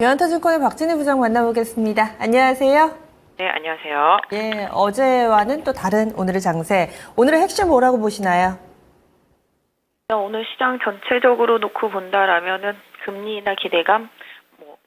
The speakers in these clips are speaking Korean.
대한투증권의 박진희 부장 만나보겠습니다. 안녕하세요. 네, 안녕하세요. 예, 어제와는 또 다른 오늘의 장세. 오늘의 핵심 뭐라고 보시나요? 오늘 시장 전체적으로 놓고 본다라면은 금리 인하 기대감,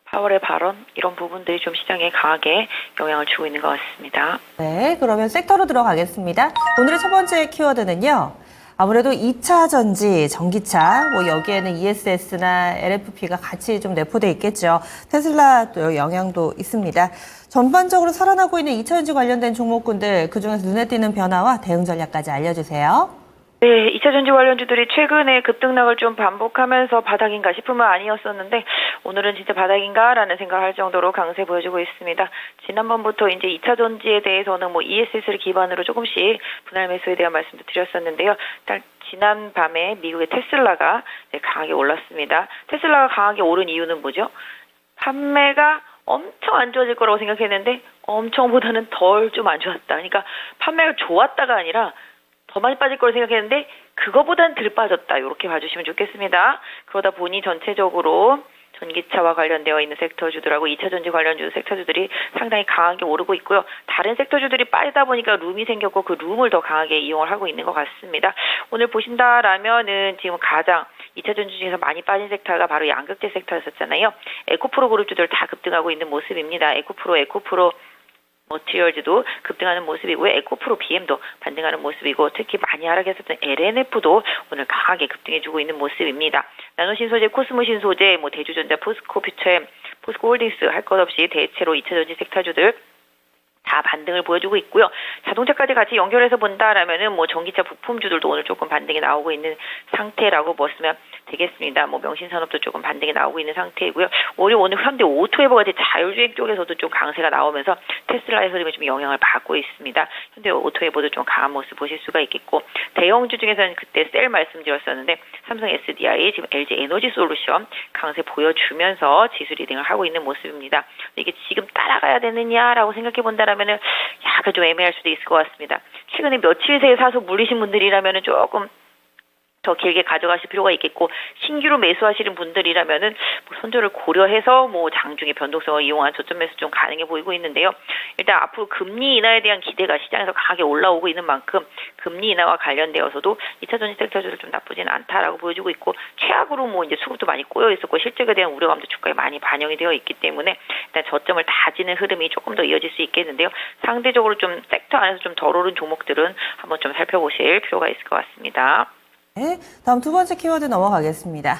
파월의 발언 이런 부분들이 좀 시장에 강하게 영향을 주고 있는 것 같습니다. 네, 그러면 섹터로 들어가겠습니다. 오늘의 첫 번째 키워드는요. 아무래도 2차 전지, 전기차, 여기에는 ESS나 LFP가 같이 좀 내포돼 있겠죠. 테슬라 또 영향도 있습니다. 전반적으로 살아나고 있는 2차 전지 관련된 종목군들, 그중에서 눈에 띄는 변화와 대응 전략까지 알려주세요. 네, 2차 전지 관련주들이 최근에 급등락을 좀 반복하면서 바닥인가 싶으면 아니었었는데 오늘은 진짜 바닥인가라는 생각을 할 정도로 강세 보여주고 있습니다. 지난번부터 이제 2차 전지에 대해서는 ESS를 기반으로 조금씩 분할 매수에 대한 말씀도 드렸었는데요. 일단 지난 밤에 미국의 테슬라가 강하게 올랐습니다. 테슬라가 강하게 오른 이유는 뭐죠? 판매가 엄청 안 좋아질 거라고 생각했는데 엄청보다는 덜 좀 안 좋았다. 그러니까 판매가 좋았다가 아니라 더 많이 빠질 거라고 생각했는데 그거보단 덜 빠졌다. 이렇게 봐주시면 좋겠습니다. 그러다 보니 전체적으로 전기차와 관련되어 있는 섹터주들하고 2차 전지 관련주 섹터주들이 상당히 강하게 오르고 있고요. 다른 섹터주들이 빠지다 보니까 룸이 생겼고 그 룸을 더 강하게 이용을 하고 있는 것 같습니다. 오늘 보신다라면은 지금 가장 2차 전지 중에서 많이 빠진 섹터가 바로 양극재 섹터였었잖아요. 에코프로 그룹주들 다 급등하고 있는 모습입니다. 에코프로 머티리얼즈도 급등하는 모습이고요. 에코프로 BM도 반등하는 모습이고 특히 많이 하락했었던 LNF도 오늘 강하게 급등해주고 있는 모습입니다. 나노신소재, 코스모신소재, 대주전자, 포스코 퓨처엠, 포스코 홀딩스 할 것 없이 대체로 2차 전지 섹터주들 다 반등을 보여주고 있고요. 자동차까지 같이 연결해서 본다라면은 전기차 부품주들도 오늘 조금 반등이 나오고 있는 상태라고 보시면 되겠습니다. 명신산업도 조금 반등이 나오고 있는 상태이고요. 오늘 현대 오토웨버 같은 자율주행 쪽에서도 좀 강세가 나오면서 테슬라의 흐름에 좀 영향을 받고 있습니다. 현대 오토웨버도 좀 강한 모습 보실 수가 있겠고 대형주 중에서는 그때 셀 말씀드렸었는데 삼성 SDI, 지금 LG 에너지 솔루션 강세 보여주면서 지수 리딩을 하고 있는 모습입니다. 이게 지금 따라가야 되느냐라고 생각해 본다라면 약간 좀 애매할 수도 있을 것 같습니다. 최근에 며칠 새에 사서 물리신 분들이라면 조금 더 길게 가져가실 필요가 있겠고 신규로 매수하시는 분들이라면은 선조를 고려해서 장중의 변동성을 이용한 저점 매수 좀 가능해 보이고 있는데요. 일단 앞으로 금리 인하에 대한 기대가 시장에서 강하게 올라오고 있는 만큼 금리 인하와 관련되어서도 2차 전지 섹터주도 좀 나쁘지는 않다라고 보여주고 있고 최악으로 이제 수급도 많이 꼬여 있었고 실적에 대한 우려감도 주가에 많이 반영이 되어 있기 때문에 일단 저점을 다지는 흐름이 조금 더 이어질 수 있겠는데요. 상대적으로 좀 섹터 안에서 좀 덜 오른 종목들은 한번 좀 살펴보실 필요가 있을 것 같습니다. 네, 다음 두 번째 키워드 넘어가겠습니다.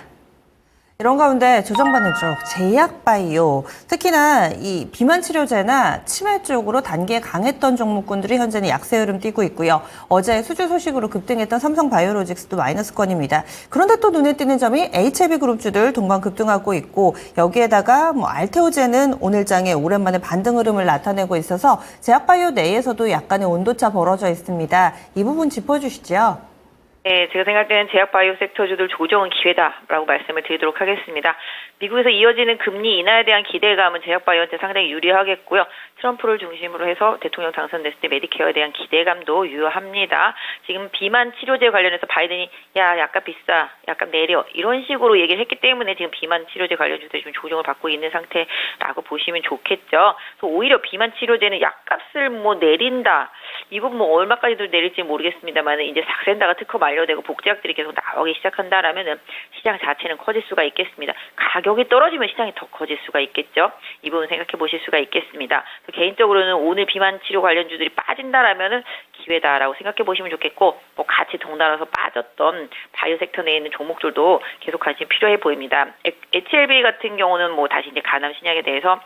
이런 가운데 조정받는 쪽, 제약바이오, 특히나 이 비만 치료제나 치매 쪽으로 단기에 강했던 종목군들이 현재는 약세 흐름 띄고 있고요. 어제 수주 소식으로 급등했던 삼성바이오로직스도 마이너스권입니다. 그런데 또 눈에 띄는 점이 HLB 그룹주들 동반 급등하고 있고 여기에다가 알테오제는 오늘장에 오랜만에 반등 흐름을 나타내고 있어서 제약바이오 내에서도 약간의 온도차 벌어져 있습니다. 이 부분 짚어주시죠. 네, 제가 생각할 때는 제약바이오 섹터주들 조정은 기회다라고 말씀을 드리도록 하겠습니다. 미국에서 이어지는 금리 인하에 대한 기대감은 제약바이오한테 상당히 유리하겠고요. 트럼프를 중심으로 해서 대통령 당선됐을 때 메디케어에 대한 기대감도 유효합니다. 지금 비만 치료제 관련해서 바이든이 약간 비싸, 약간 내려 이런 식으로 얘기를 했기 때문에 지금 비만 치료제 관련주들이 좀 조정을 받고 있는 상태라고 보시면 좋겠죠. 그래서 오히려 비만 치료제는 약값을 내린다. 이 부분 얼마까지도 내릴지 모르겠습니다만 이제 삭센다가 특허 만료되고 복제약들이 계속 나오기 시작한다라면은 시장 자체는 커질 수가 있겠습니다. 가격이 떨어지면 시장이 더 커질 수가 있겠죠. 이 부분 생각해 보실 수가 있겠습니다. 개인적으로는 오늘 비만 치료 관련주들이 빠진다라면은 기회다라고 생각해 보시면 좋겠고 같이 덩달아서 빠졌던 바이오 섹터 내에 있는 종목들도 계속 관심 필요해 보입니다. HLB 같은 경우는 다시 이제 간암 신약에 대해서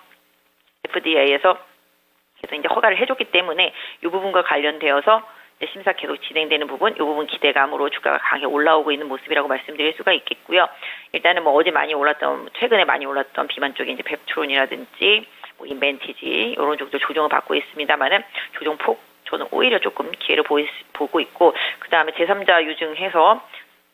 FDA에서 계속 이제 허가를 해줬기 때문에 이 부분과 관련되어서 심사 계속 진행되는 부분, 이 부분 기대감으로 주가가 강하게 올라오고 있는 모습이라고 말씀드릴 수가 있겠고요. 일단은 최근에 많이 올랐던 비만 쪽에 이제 펩트론이라든지 인벤티지 이런 쪽도 조정을 받고 있습니다만은 조정폭 저는 오히려 조금 기회를 보고 있고 그 다음에 제3자 유증해서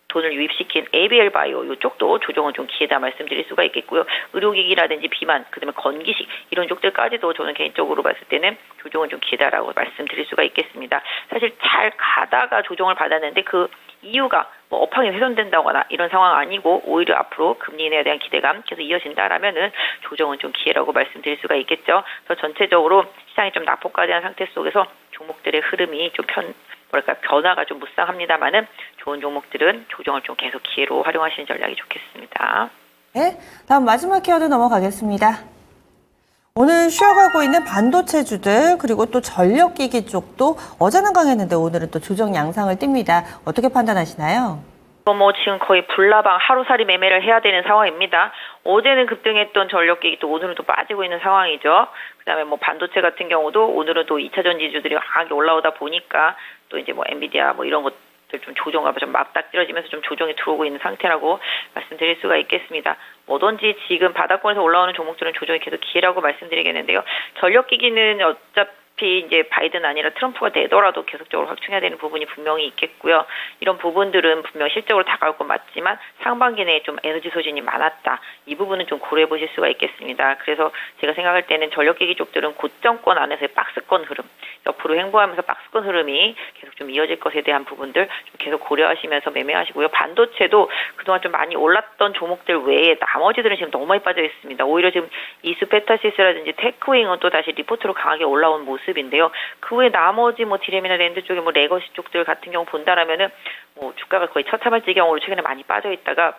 돈을 유입시킨 ABL 바이오 이쪽도 조정은 좀 기회다 말씀드릴 수가 있겠고요. 의료기기라든지 비만, 그다음에 건기식 이런 쪽들까지도 저는 개인적으로 봤을 때는 조정은 좀 기회다라고 말씀드릴 수가 있겠습니다. 사실 잘 가다가 조정을 받았는데 그 이유가 뭐 업황이 훼손된다거나 이런 상황 아니고 오히려 앞으로 금리 인하에 대한 기대감 계속 이어진다라면은 조정은 좀 기회라고 말씀드릴 수가 있겠죠. 그래서 전체적으로 시장이 좀 낙폭과대한 상태 속에서 종목들의 흐름이 좀 변화가 좀 무쌍합니다만은 좋은 종목들은 조정을 좀 계속 기회로 활용하시는 전략이 좋겠습니다. 네, 다음 마지막 키워드 넘어가겠습니다. 오늘 쉬어가고 있는 반도체주들 그리고 또 전력기기 쪽도 어제는 강했는데 오늘은 또 조정 양상을 띱니다. 어떻게 판단하시나요? 뭐 지금 거의 불나방 하루살이 매매를 해야 되는 상황입니다. 어제는 급등했던 전력기기 또 오늘은 또 빠지고 있는 상황이죠. 그다음에 뭐 반도체 같은 경우도 오늘은 또 2차 전지주들이 강하게 올라오다 보니까 또 이제 뭐 엔비디아 뭐 이런 것들 좀 조정과 좀 맞닥뜨려지면서 좀 조정이 들어오고 있는 상태라고 말씀드릴 수가 있겠습니다. 뭐든지 지금 바닥권에서 올라오는 종목들은 조정이 계속 기회라고 말씀드리겠는데요. 전력기기는 어차피 이제 바이든 아니라 트럼프가 되더라도 계속적으로 확충해야 되는 부분이 분명히 있겠고요. 이런 부분들은 분명 실적으로 다가올 건 맞지만 상반기 내에 좀 에너지 소진이 많았다. 이 부분은 좀 고려해 보실 수가 있겠습니다. 그래서 제가 생각할 때는 전력기기 쪽들은 고점권 안에서의 박스권 흐름, 옆으로 횡보하면서 박스권 흐름이 계속 좀 이어질 것에 대한 부분들 좀 계속 고려하시면서 매매하시고요. 반도체도 그동안 좀 많이 올랐던 종목들 외에 나머지들은 지금 너무 많이 빠져 있습니다. 오히려 지금 이스페타시스라든지 테크윙은 또 다시 리포트로 강하게 올라온 모습인데요. 그 외에 나머지 뭐 디램이나 랜드 쪽에 뭐 레거시 쪽들 같은 경우 본다라면은 뭐 주가가 거의 처참할지경으로 최근에 많이 빠져 있다가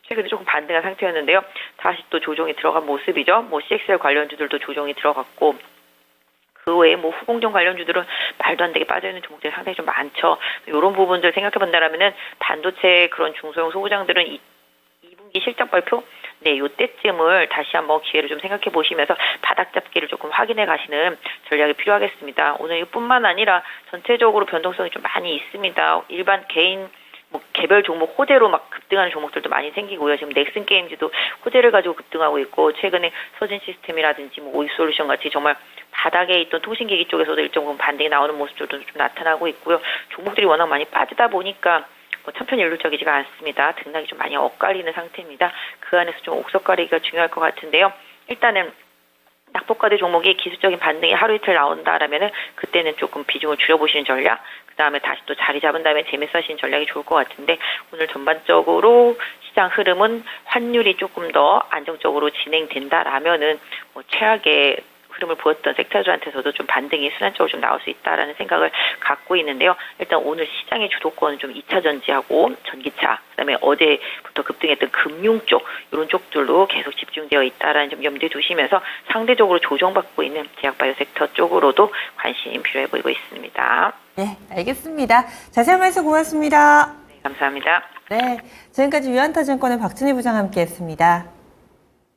최근에 조금 반등한 상태였는데요. 다시 또 조정이 들어간 모습이죠. 뭐 CXL 관련주들도 조정이 들어갔고 그 외에 뭐 후공정 관련주들은 말도 안 되게 빠져있는 종목들이 상당히 좀 많죠. 이런 부분들 생각해 본다라면은 반도체 그런 중소형 소부장들은 2분기 실적 발표 요때쯤을 다시 한번 기회를 좀 생각해 보시면서 바닥 잡기를 조금 확인해 가시는 전략이 필요하겠습니다. 오늘 이뿐만 아니라 전체적으로 변동성이 좀 많이 있습니다. 일반 개인 뭐 개별 종목 호재로 막 급등하는 종목들도 많이 생기고요. 지금 넥슨 게임즈도 호재를 가지고 급등하고 있고 최근에 서진 시스템이라든지 뭐 오이솔루션 같이 정말 바닥에 있던 통신기기 쪽에서도 일정 부분 반등이 나오는 모습들도 좀 나타나고 있고요. 종목들이 워낙 많이 빠지다 보니까 뭐 천편일률적이지가 않습니다. 등락이 좀 많이 엇갈리는 상태입니다. 그 안에서 좀 옥석가리기가 중요할 것 같은데요. 일단은 낙폭과대 종목이 기술적인 반등이 하루 이틀 나온다라면은 그때는 조금 비중을 줄여보시는 전략, 그 다음에 다시 또 자리 잡은 다음에 재매수 하시는 전략이 좋을 것 같은데 오늘 전반적으로 시장 흐름은 환율이 조금 더 안정적으로 진행된다라면은 뭐 최악의 흐름을 보였던 섹터들한테서도 좀 반등이 순환적으로 좀 나올 수 있다라는 생각을 갖고 있는데요. 일단 오늘 시장의 주도권은 좀 2차 전지하고 전기차, 그다음에 어제부터 급등했던 금융 쪽 이런 쪽들로 계속 집중되어 있다라는 점 염두에 두시면서 상대적으로 조정받고 있는 제약바이오 섹터 쪽으로도 관심 필요해 보이고 있습니다. 네, 알겠습니다. 자세한 말씀 고맙습니다. 네, 감사합니다. 네, 지금까지 유한타증권의 박진희 부장 함께했습니다.